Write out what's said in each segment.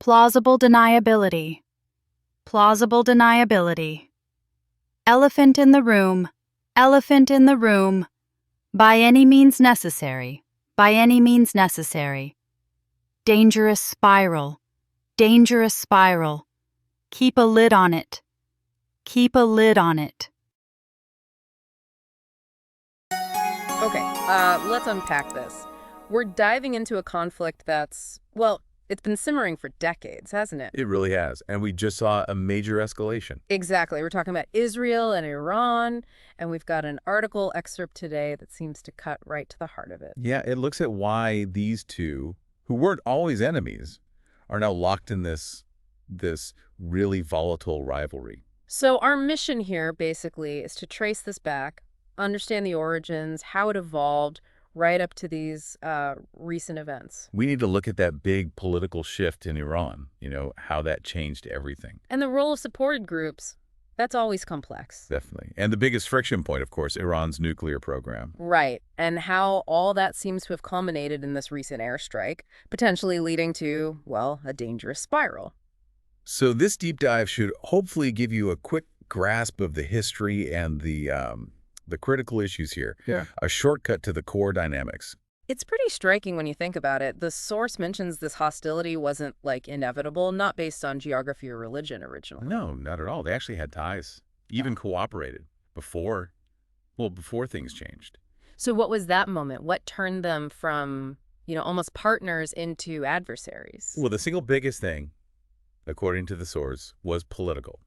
plausible deniability, plausible deniability. Elephant in the room, elephant in the room. By any means necessary, by any means necessary. Dangerous spiral, dangerous spiral. Keep a lid on it, keep a lid on it. Okay, let's unpack this. We're diving into a conflict that's, well, it's been simmering for decades, hasn't it? It really has. And we just saw a major escalation. Exactly. We're talking about Israel and Iran, and we've got an article excerpt today that seems to cut right to the heart of it. Yeah, it looks at why these two, who weren't always enemies, are now locked in this really volatile rivalry. So our mission here, basically, is to trace this back, understand the origins, how it evolved, right up to these recent events. We need to look at that big political shift in Iran, how that changed everything. And the role of supported groups, that's always complex. Definitely. And the biggest friction point, of course, Iran's nuclear program. Right. And how all that seems to have culminated in this recent airstrike, potentially leading to, well, a dangerous spiral. So this deep dive should hopefully give you a quick grasp of the history and the critical issues here. Yeah. A shortcut to the core dynamics. It's pretty striking when you think about it. The source mentions this hostility wasn't, inevitable, not based on geography or religion originally. No, not at all. They actually had ties, even cooperated before things changed. So what was that moment? What turned them from, almost partners into adversaries? Well, the single biggest thing, according to the source, was political.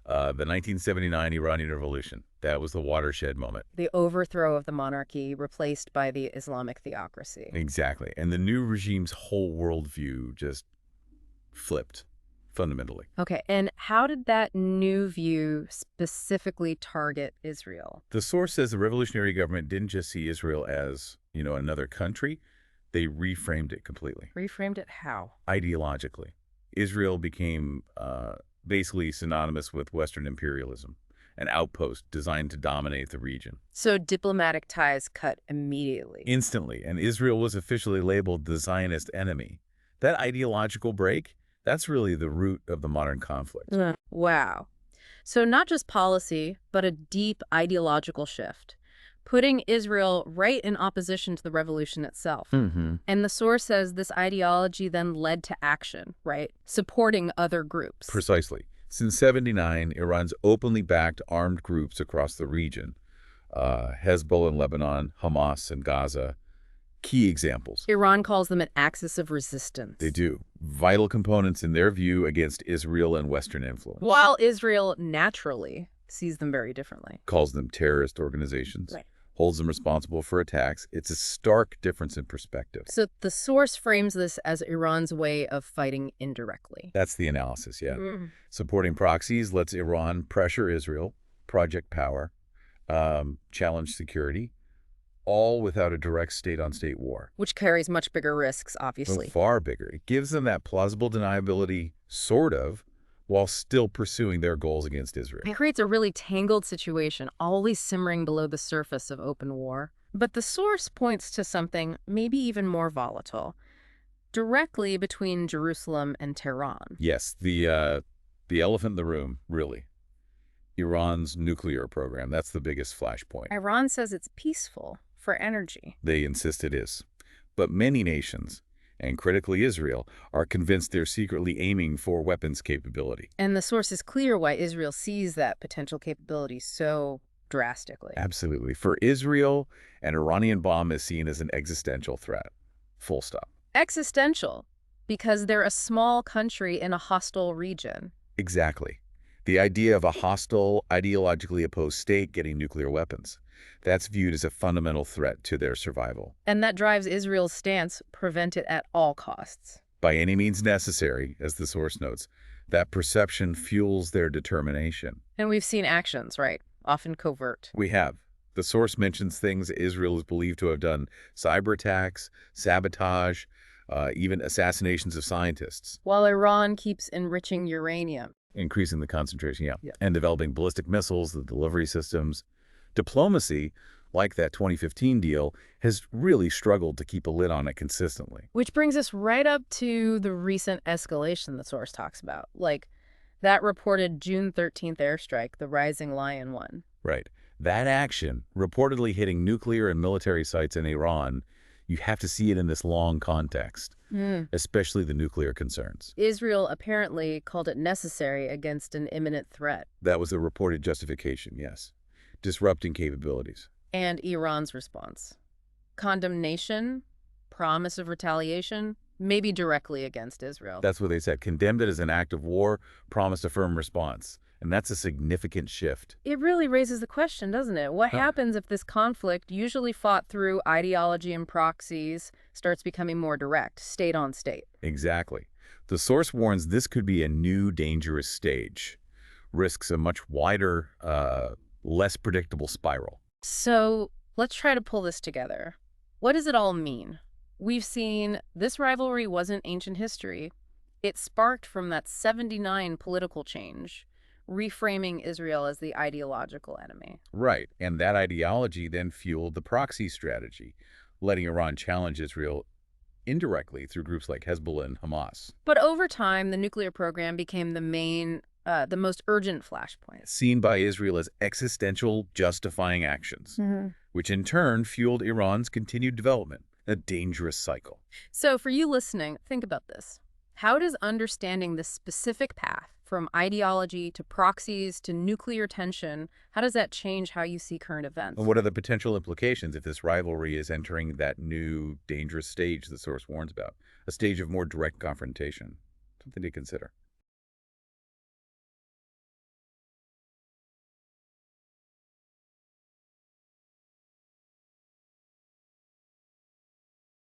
The 1979 Iranian Revolution. That was the watershed moment. The overthrow of the monarchy replaced by the Islamic theocracy. Exactly. And the new regime's whole worldview just flipped fundamentally. Okay, and how did that new view specifically target Israel? The source says the revolutionary government didn't just see Israel as, another country. They reframed it completely. Reframed it how? Ideologically. Israel became basically synonymous with Western imperialism, an outpost designed to dominate the region. So diplomatic ties cut immediately. Instantly, and Israel was officially labeled the Zionist enemy. That ideological break, that's really the root of the modern conflict. Wow. So not just policy, but a deep ideological shift, putting Israel right in opposition to the revolution itself. Mm-hmm. And the source says this ideology then led to action, right? Supporting other groups. Precisely. Since '79, Iran's openly backed armed groups across the region. Hezbollah in Lebanon, Hamas in Gaza. Key examples. Iran calls them an axis of resistance. They do. Vital components in their view against Israel and Western influence. While Israel naturally sees them very differently. Calls them terrorist organizations. Right. Holds them responsible for attacks. It's a stark difference in perspective. So the source frames this as Iran's way of fighting indirectly. That's the analysis, yeah. Supporting proxies lets Iran pressure Israel, project power, challenge security, all without a direct state-on-state war. Which carries much bigger risks, obviously. Well, far bigger. It gives them that plausible deniability, sort of, while still pursuing their goals against Israel. It creates a really tangled situation, always simmering below the surface of open war. But the source points to something maybe even more volatile, directly between Jerusalem and Tehran. Yes, the elephant in the room, really. Iran's nuclear program, that's the biggest flashpoint. Iran says it's peaceful for energy. They insist it is. But many nations, and critically Israel, are convinced they're secretly aiming for weapons capability. And the source is clear why Israel sees that potential capability so drastically. Absolutely. For Israel, an Iranian bomb is seen as an existential threat. Full stop. Existential, because they're a small country in a hostile region. Exactly. The idea of a hostile, ideologically opposed state getting nuclear weapons. That's viewed as a fundamental threat to their survival. And that drives Israel's stance, prevent it at all costs. By any means necessary, as the source notes, that perception fuels their determination. And we've seen actions, right? Often covert. We have. The source mentions things Israel is believed to have done: cyber attacks, sabotage, even assassinations of scientists. While Iran keeps enriching uranium. Increasing the concentration, yeah. And developing ballistic missiles, the delivery systems. Diplomacy, like that 2015 deal, has really struggled to keep a lid on it consistently. Which brings us right up to the recent escalation the source talks about, like that reported June 13th airstrike, the Rising Lion one. Right. That action, reportedly hitting nuclear and military sites in Iran, you have to see it in this long context, especially the nuclear concerns. Israel apparently called it necessary against an imminent threat. That was the reported justification, yes. Disrupting capabilities. And Iran's response. Condemnation, promise of retaliation, maybe directly against Israel. That's what they said. Condemned it as an act of war, promised a firm response. And that's a significant shift. It really raises the question, doesn't it? What happens if this conflict, usually fought through ideology and proxies, starts becoming more direct, state on state? Exactly. The source warns this could be a new dangerous stage. Risks a much wider, less predictable spiral. So let's try to pull this together. What does it all mean? We've seen this rivalry wasn't ancient history. It sparked from that 79 political change, reframing Israel as the ideological enemy. Right, and that ideology then fueled the proxy strategy, letting Iran challenge Israel indirectly through groups like Hezbollah and Hamas. But over time, the nuclear program became the most urgent flashpoint. Seen by Israel as existential justifying actions, which in turn fueled Iran's continued development, a dangerous cycle. So for you listening, think about this. How does understanding this specific path, from ideology to proxies to nuclear tension, how does that change how you see current events? And what are the potential implications if this rivalry is entering that new dangerous stage the source warns about? A stage of more direct confrontation. Something to consider.